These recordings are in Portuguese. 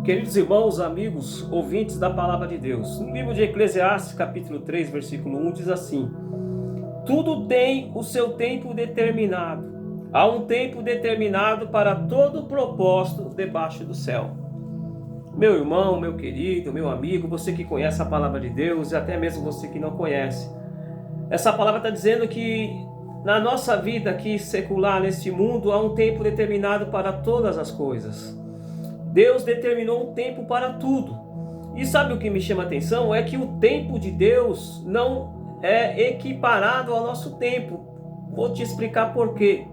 Queridos irmãos, amigos, ouvintes da Palavra de Deus, no livro de Eclesiastes, capítulo 3, versículo 1, diz assim: tudo tem o seu tempo determinado. Há um tempo determinado para todo propósito debaixo do céu. Meu irmão, meu querido, meu amigo, você que conhece a Palavra de Deus e até mesmo você que não conhece, essa palavra está dizendo que na nossa vida aqui secular, neste mundo, há um tempo determinado para todas as coisas. Deus determinou um tempo para tudo. E sabe o que me chama a atenção? É que o tempo de Deus não é equiparado ao nosso tempo. Vou te explicar por quê.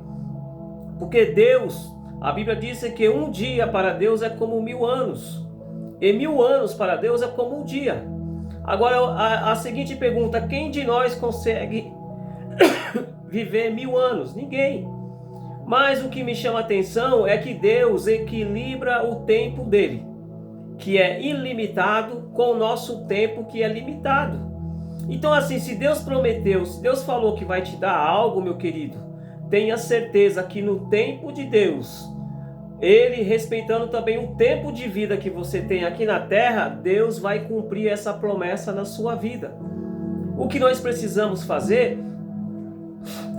Porque Deus, a Bíblia diz que um dia para Deus é como 1000 anos. E 1000 anos para Deus é como um dia. Agora a seguinte pergunta: quem de nós consegue viver 1000 anos? Ninguém. Mas o que me chama a atenção é que Deus equilibra o tempo dele, que é ilimitado, com o nosso tempo, que é limitado. Então assim, se Deus prometeu, se Deus falou que vai te dar algo, meu querido, tenha certeza que no tempo de Deus, Ele respeitando também o tempo de vida que você tem aqui na terra, Deus vai cumprir essa promessa na sua vida. O que nós precisamos fazer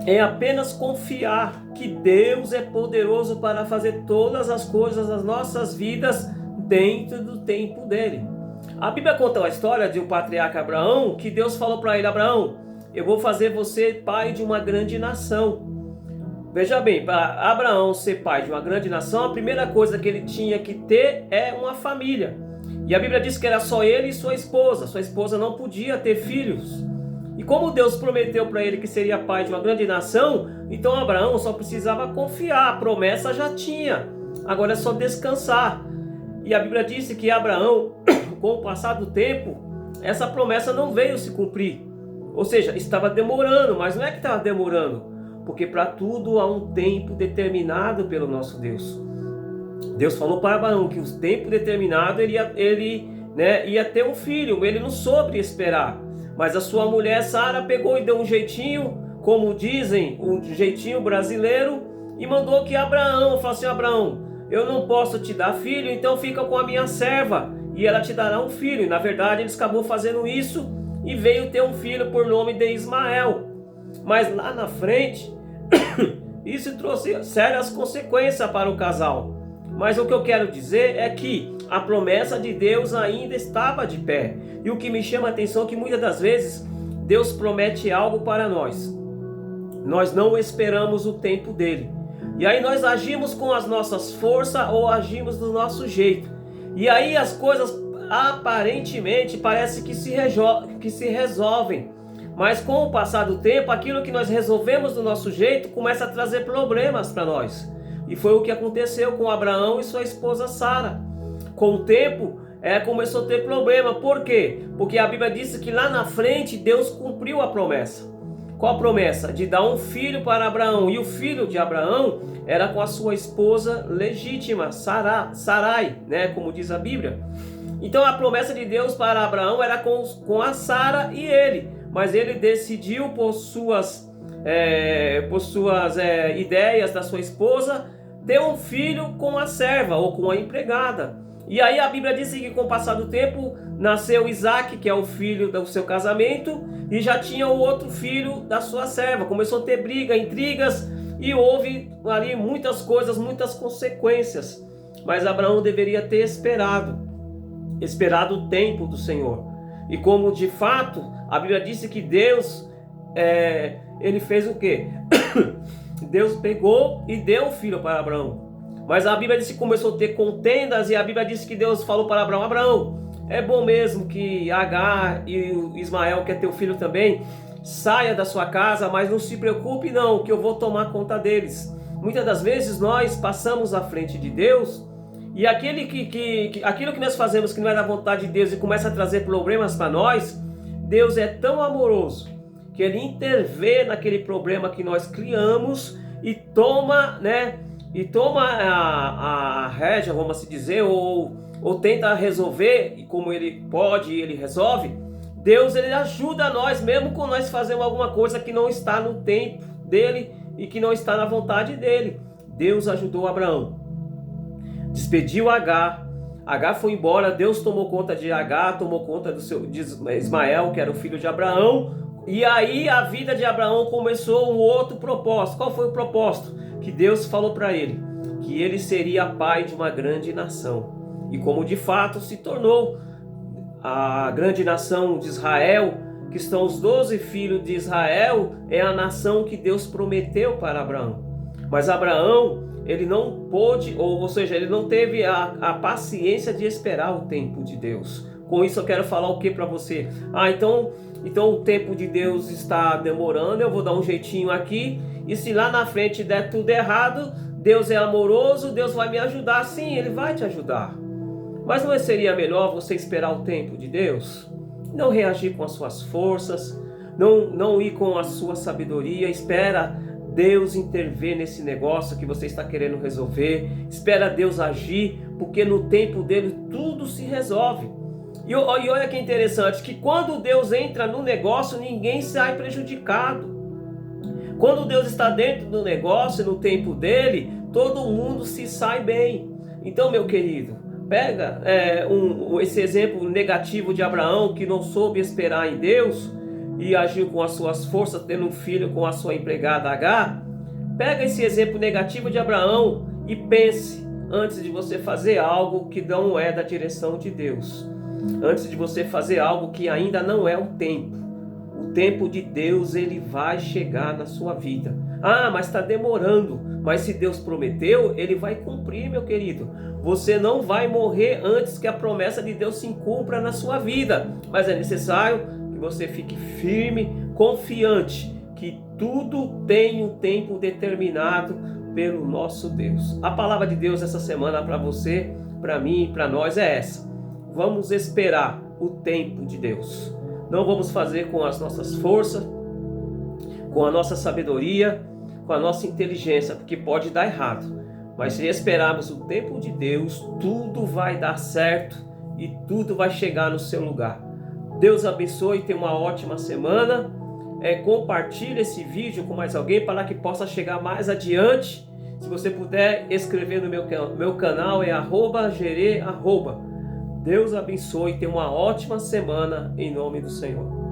é apenas confiar que Deus é poderoso para fazer todas as coisas das nossas vidas dentro do tempo dele. A Bíblia conta a história de um patriarca Abraão, que Deus falou para ele: Abraão, eu vou fazer você pai de uma grande nação. Veja bem, para Abraão ser pai de uma grande nação, a primeira coisa que ele tinha que ter é uma família. E a Bíblia diz que era só ele e sua esposa não podia ter filhos. E como Deus prometeu para ele que seria pai de uma grande nação, então Abraão só precisava confiar, a promessa já tinha, agora é só descansar. E a Bíblia disse que Abraão, com o passar do tempo, essa promessa não veio se cumprir. Ou seja, estava demorando, mas não é que estava demorando, porque para tudo há um tempo determinado pelo nosso Deus. Deus falou para Abraão que o tempo determinado ele ia ter um filho, ele não soube esperar. Mas a sua mulher Sara pegou e deu um jeitinho, como dizem, um jeitinho brasileiro, e mandou que Abraão, falou assim: Abraão, eu não posso te dar filho, então fica com a minha serva, e ela te dará um filho. E na verdade eles acabou fazendo isso, e veio ter um filho por nome de Ismael. Mas lá na frente, isso trouxe sérias consequências para o casal. Mas o que eu quero dizer é que a promessa de Deus ainda estava de pé. E o que me chama a atenção é que muitas das vezes Deus promete algo para nós. Nós não esperamos o tempo dele. E aí nós agimos com as nossas forças ou agimos do nosso jeito. E aí as coisas aparentemente parece que se resolvem. Mas com o passar do tempo, aquilo que nós resolvemos do nosso jeito começa a trazer problemas para nós. E foi o que aconteceu com Abraão e sua esposa Sara. Com o tempo, começou a ter problema. Por quê? Porque a Bíblia diz que lá na frente Deus cumpriu a promessa. Qual a promessa? De dar um filho para Abraão. E o filho de Abraão era com a sua esposa legítima, Sarai, como diz a Bíblia. Então a promessa de Deus para Abraão era com a Sara e ele. Mas ele decidiu por suas ideias da sua esposa, ter um filho com a serva ou com a empregada. E aí a Bíblia diz que com o passar do tempo nasceu Isaac, que é o filho do seu casamento, e já tinha o outro filho da sua serva. Começou a ter briga, intrigas, e houve ali muitas coisas, muitas consequências. Mas Abraão deveria ter esperado o tempo do Senhor. E como de fato a Bíblia disse que Deus ele fez o quê? Deus pegou e deu um filho para Abraão. Mas a Bíblia disse que começou a ter contendas, e a Bíblia disse que Deus falou para Abraão: Abraão, é bom mesmo que Agar e Ismael, que é teu filho também, saia da sua casa, mas não se preocupe não, que eu vou tomar conta deles. Muitas das vezes nós passamos à frente de Deus, e aquilo que nós fazemos que não é da vontade de Deus e começa a trazer problemas para nós, Deus é tão amoroso que Ele intervém naquele problema que nós criamos e toma a rédea, vamos assim dizer, ou tenta resolver, e como Ele pode e Ele resolve. Deus, Ele ajuda nós, mesmo quando nós fazemos alguma coisa que não está no tempo dEle e que não está na vontade dEle. Deus ajudou Abraão, despediu Agar, Agar foi embora, Deus tomou conta de Agar, tomou conta de Ismael, que era o filho de Abraão. E aí a vida de Abraão começou um outro propósito. Qual foi o propósito? Que Deus falou para ele que ele seria pai de uma grande nação. E como de fato se tornou a grande nação de Israel, que estão os 12 filhos de Israel, é a nação que Deus prometeu para Abraão. Mas Abraão, ele não pôde, ou seja, ele não teve a paciência de esperar o tempo de Deus. Com isso eu quero falar o que para você? Então o tempo de Deus está demorando, eu vou dar um jeitinho aqui, e se lá na frente der tudo errado, Deus é amoroso, Deus vai me ajudar. Sim, Ele vai te ajudar. Mas não seria melhor você esperar o tempo de Deus? Não reagir com as suas forças, não ir com a sua sabedoria. Espera Deus intervir nesse negócio que você está querendo resolver. Espera Deus agir, porque no tempo dele tudo se resolve. E olha que interessante, que quando Deus entra no negócio, ninguém sai prejudicado. Quando Deus está dentro do negócio, no tempo dele, todo mundo se sai bem. Então, meu querido, pega esse exemplo negativo de Abraão, que não soube esperar em Deus e agiu com as suas forças, tendo um filho com a sua empregada Agar. Pega esse exemplo negativo de Abraão e pense antes de você fazer algo que não é da direção de Deus. Antes de você fazer algo que ainda não é o tempo. O tempo de Deus, ele vai chegar na sua vida. Mas está demorando. Mas se Deus prometeu, ele vai cumprir, meu querido. Você não vai morrer antes que a promessa de Deus se cumpra na sua vida. Mas é necessário que você fique firme, confiante, que tudo tem um tempo determinado pelo nosso Deus. A palavra de Deus essa semana para você, para mim e para nós é essa. Vamos esperar o tempo de Deus. Não vamos fazer com as nossas forças, com a nossa sabedoria, com a nossa inteligência, porque pode dar errado. Mas se esperarmos o tempo de Deus, tudo vai dar certo e tudo vai chegar no seu lugar. Deus abençoe, tenha uma ótima semana. Compartilhe esse vídeo com mais alguém para que possa chegar mais adiante. Se você puder escrever no meu canal, é @gere. Deus abençoe, tenha uma ótima semana em nome do Senhor.